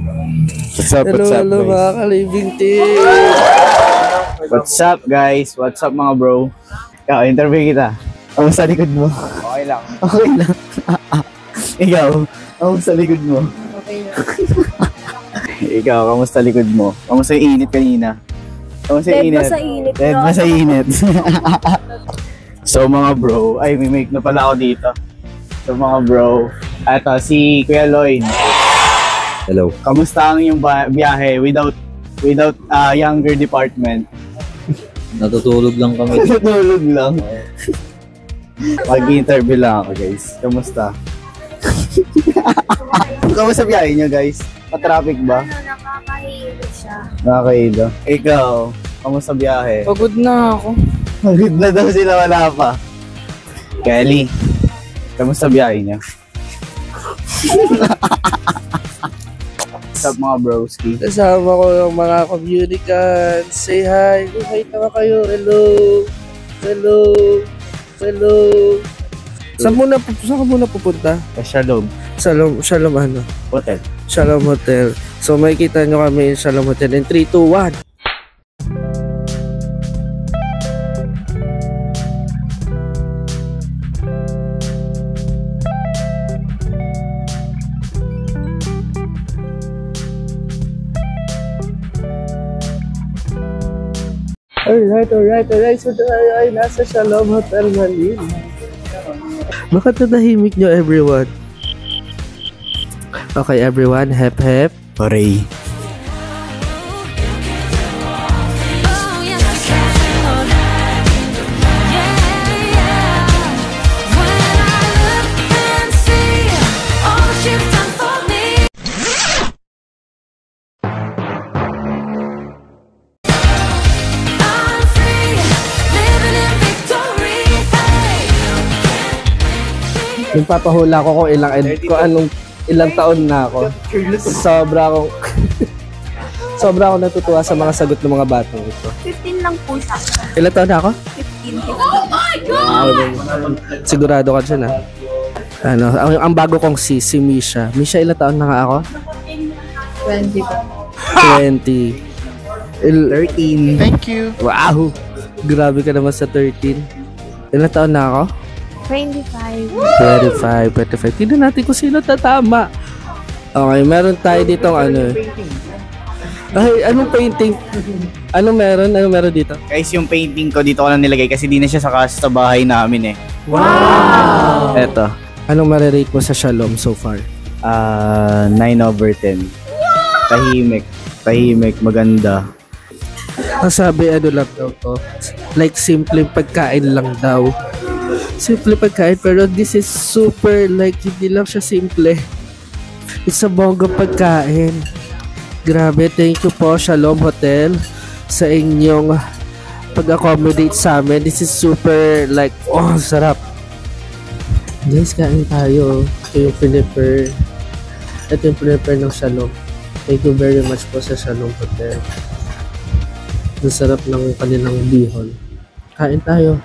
What's up, Hello, hello guys? mga ka-living team. What's up, guys? What's up, mga bro? Ikaw, interview kita. Ang sa likod mo. Okay lang. Okay lang. Ikaw, ang sa likod mo. Okay lang. Ikaw, kamusta likod mo? Kamusta yung init kanina? Kamusta yung init? Dead pa sa init. Dead pa sa init. So, mga bro, ay, may make na pala ako dito. So, mga bro, eto, si Kuya Lloyd. Hello. Kamusta ang iyong biyahe without younger department? Natutulog lang kami. Natulog lang. Mag-interview lang ako, guys. Kamusta? Kamusta biyahe nyo, guys? Pa-traffic ba? Nakakahilo siya. Nakakahilo. Ikaw, kamusta biyahe? Pagod na ako. Pagod na daw sila, wala pa. Kelly, kamusta biyahe niya? What's up, mga broski? Kasama ko yung mga communicants. Say hi. Hi naman kayo. Hello. Hello. Hello. Saan ka muna pupunta? Shalom. Shalom ano? Hotel. Shalom Hotel. So makikita nyo kami in Shalom Hotel in 3, 2, 1. Alright. So tayo ay nasa Shalom Hotel Manila. Bakit natahimik nyo, everyone? Okay, everyone, hep. Hooray. Yung papahula ko kung ilang taon na ako. Sobra akong natutuwa sa mga sagot ng mga batang ito. 15 lang po siya. Ilang taon na ako? 15. Sigurado ka dyan, ha? Ano, ang bago kong si Misha. Misha, ilang taon na nga ako? 20 po. 20. 13. Thank you. Wow! Grabe ka naman sa 13. Ilang taon na ako? 25. 25. Tignan natin kung sino tatama. Okay, meron tayo ditong ano. Ay, anong painting? Anong meron dito? Guys, yung painting ko dito ko lang nilagay kasi di na siya sa bahay namin eh. Wow! Eto. Anong marirate mo sa Shalom so far? 9/10. Tahimik, maganda. Ang sabi, ano lang daw to? Like, simpleng pagkain lang daw. Simple pagkain, pero this is super, like, hindi lang siya simple. It's a bongga pagkain. Grabe, thank you po, Shalom Hotel, sa inyong pag-accommodate sa amin. This is super, like, oh, sarap. Guys, kain tayo. Ito yung flipper. Ito yung flipper ng Shalom. Thank you very much po sa Shalom Hotel. Ang sarap ng kanilang bihon. Kain tayo.